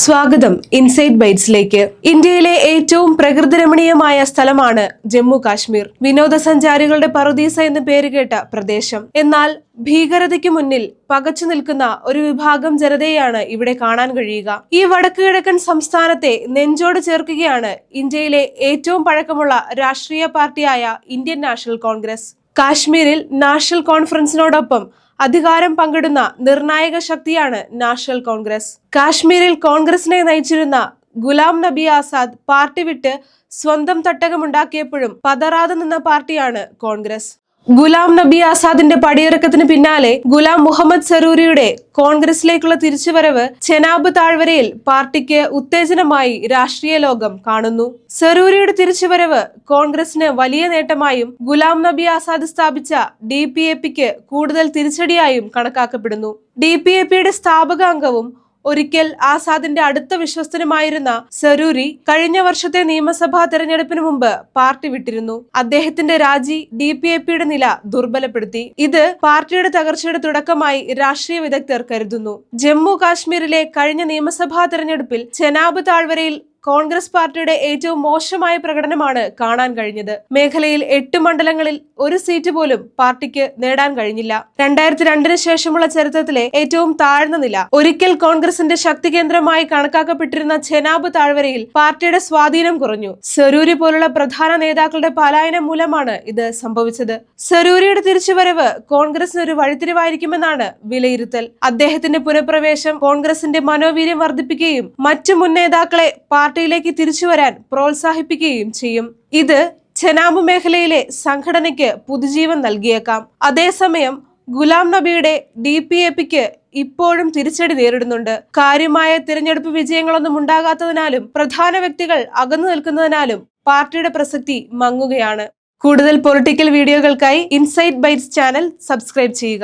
സ്വാഗതം ഇൻസൈഡ് ബൈറ്റ്സിലേക്ക്. ഇന്ത്യയിലെ ഏറ്റവും പ്രകൃതിരമണീയമായ സ്ഥലമാണ് ജമ്മു കാശ്മീർ. വിനോദസഞ്ചാരികളുടെ പറുദീസ എന്ന് പേരുകേട്ട പ്രദേശം. എന്നാൽ ഭീകരതയ്ക്ക് മുന്നിൽ പകച്ചു നിൽക്കുന്ന ഒരു വിഭാഗം ജനതയെയാണ് ഇവിടെ കാണാൻ കഴിയുക. ഈ വടക്കു കിഴക്കൻ സംസ്ഥാനത്തെ നെഞ്ചോട് ചേർക്കുകയാണ് ഇന്ത്യയിലെ ഏറ്റവും പഴക്കമുള്ള രാഷ്ട്രീയ പാർട്ടിയായ ഇന്ത്യൻ നാഷണൽ കോൺഗ്രസ്. കാശ്മീരിൽ നാഷണൽ കോൺഫറൻസിനോടൊപ്പം അധികാരം പങ്കിടുന്ന നിർണായക ശക്തിയാണ് നാഷണൽ കോൺഗ്രസ്. കാശ്മീരിൽ കോൺഗ്രസിനെ നയിച്ചിരുന്ന ഗുലാം നബി ആസാദ് പാർട്ടി വിട്ട് സ്വന്തം തട്ടകമുണ്ടാക്കിയപ്പോഴും പതറാതെ നിന്ന പാർട്ടിയാണ് കോൺഗ്രസ്. ഗുലാം നബി ആസാദിന്റെ പടിയിറക്കത്തിന് പിന്നാലെ ഗുലാം മുഹമ്മദ് സരൂരിയുടെ കോൺഗ്രസിലേക്കുള്ള തിരിച്ചുവരവ് ചെനാബ് താഴ്വരയിൽ പാർട്ടിക്ക് ഉത്തേജനമായി രാഷ്ട്രീയ ലോകം കാണുന്നു. സരൂരിയുടെ തിരിച്ചുവരവ് കോൺഗ്രസിന് വലിയ നേട്ടമായും ഗുലാം നബി ആസാദ് സ്ഥാപിച്ച DPAPക്ക് കൂടുതൽ തിരിച്ചടിയായും കണക്കാക്കപ്പെടുന്നു. DPAPയുടെ സ്ഥാപക അംഗവും ഒരിക്കൽ ആസാദിന്റെ അടുത്ത വിശ്വസ്തനുമായിരുന്ന സരൂരി കഴിഞ്ഞ വർഷത്തെ നിയമസഭാ തെരഞ്ഞെടുപ്പിന് മുമ്പ് പാർട്ടി വിട്ടിരുന്നു. അദ്ദേഹത്തിന്റെ രാജി DPAPയുടെ നില ദുർബലപ്പെടുത്തി. ഇത് പാർട്ടിയുടെ തകർച്ചയുടെ തുടക്കമായി രാഷ്ട്രീയ വിദഗ്ധർ കരുതുന്നു. ജമ്മു കാശ്മീരിലെ കഴിഞ്ഞ നിയമസഭാ തെരഞ്ഞെടുപ്പിൽ ചെനാബ് താഴ്വരയിൽ കോൺഗ്രസ് പാർട്ടിയുടെ ഏറ്റവും മോശമായ പ്രകടനമാണ് കാണാൻ കഴിഞ്ഞത്. മേഖലയിൽ 8 മണ്ഡലങ്ങളിൽ ഒരു സീറ്റ് പോലും പാർട്ടിക്ക് നേടാൻ കഴിഞ്ഞില്ല. 2002 ശേഷമുള്ള ചരിത്രത്തിലെ ഏറ്റവും താഴ്ന്ന നില. ഒരിക്കൽ കോൺഗ്രസിന്റെ ശക്തി കേന്ദ്രമായി കണക്കാക്കപ്പെട്ടിരുന്ന ചെനാബ് താഴ്വരയിൽ പാർട്ടിയുടെ സ്വാധീനം കുറഞ്ഞു. സരൂരി പോലുള്ള പ്രധാന നേതാക്കളുടെ പലായനം മൂലമാണ് ഇത് സംഭവിച്ചത്. സരൂരിയുടെ തിരിച്ചുവരവ് കോൺഗ്രസിന് ഒരു വഴിത്തിരിവായിരിക്കുമെന്നാണ് വിലയിരുത്തൽ. അദ്ദേഹത്തിന്റെ പുനഃപ്രവേശം കോൺഗ്രസിന്റെ മനോവീര്യം വർദ്ധിപ്പിക്കുകയും മറ്റു മുൻ നേതാക്കളെ പാർട്ടിയിലേക്ക് തിരിച്ചുവരാൻ പ്രോത്സാഹിപ്പിക്കുകയും ചെയ്യും. ഇത് ചെനാബ് മേഖലയിലെ സംഘടനയ്ക്ക് പുതുജീവൻ നൽകിയേക്കാം. അതേസമയം ഗുലാം നബിയുടെ DPAPക്ക് ഇപ്പോഴും തിരിച്ചടി നേരിടുന്നുണ്ട്. കാര്യമായ തിരഞ്ഞെടുപ്പ് വിജയങ്ങളൊന്നും ഉണ്ടാകാത്തതിനാലും പ്രധാന വ്യക്തികൾ അകന്നു നിൽക്കുന്നതിനാലും പാർട്ടിയുടെ പ്രസക്തി മങ്ങുകയാണ്. കൂടുതൽ പൊളിറ്റിക്കൽ വീഡിയോകൾക്കായി ഇൻസൈഡ് ബൈറ്റ്സ് ചാനൽ സബ്സ്ക്രൈബ് ചെയ്യുക.